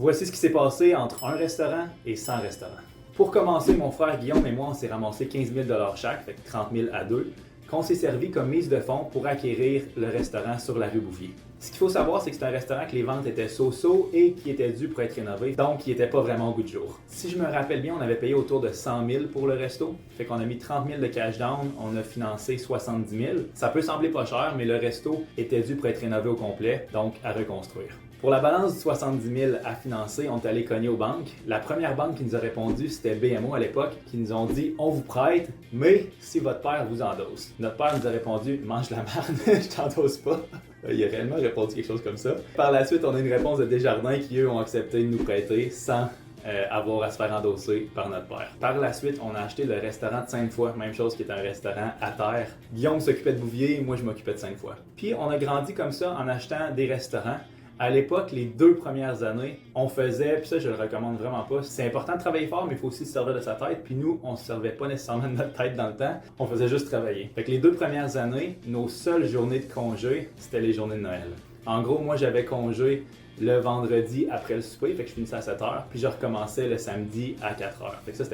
Voici ce qui s'est passé entre un restaurant et 100 restaurants. Pour commencer, mon frère Guillaume et moi, on s'est ramassé 15 000 chaque, fait que 30 000 à deux, qu'on s'est servi comme mise de fonds pour acquérir le restaurant sur la rue Bouvier. Ce qu'il faut savoir, c'est que c'est un restaurant que les ventes étaient so-so et qui était dû pour être rénové, donc qui n'était pas vraiment au goût du jour. Si je me rappelle bien, on avait payé autour de 100 000 pour le resto, fait qu'on a mis 30 000 de cash down, on a financé 70 000. Ça peut sembler pas cher, mais le resto était dû pour être rénové au complet, donc à reconstruire. Pour la balance du 70 000 à financer, on est allé cogner aux banques. La première banque qui nous a répondu, c'était BMO à l'époque, qui nous ont dit « On vous prête, mais si votre père vous endosse ». Notre père nous a répondu « Mange la merde, je t'endosse pas ». Il a réellement répondu quelque chose comme ça. Par la suite, on a une réponse de Desjardins qui, eux, ont accepté de nous prêter sans avoir à se faire endosser par notre père. Par la suite, on a acheté le restaurant de Sainte-Foy, même chose qui est un restaurant à terre. Guillaume s'occupait de Bouvier, moi je m'occupais de Sainte-Foy. Puis on a grandi comme ça en achetant des restaurants. À l'époque, les 2 premières années, on faisait, puis ça je le recommande vraiment pas, c'est important de travailler fort, mais il faut aussi se servir de sa tête, puis nous, on se servait pas nécessairement de notre tête dans le temps, on faisait juste travailler. Fait que les 2 premières années, nos seules journées de congé, c'était les journées de Noël. En gros, moi j'avais congé le vendredi après le souper, fait que je finissais à 7h, puis je recommençais le samedi à 4h. Fait que ça,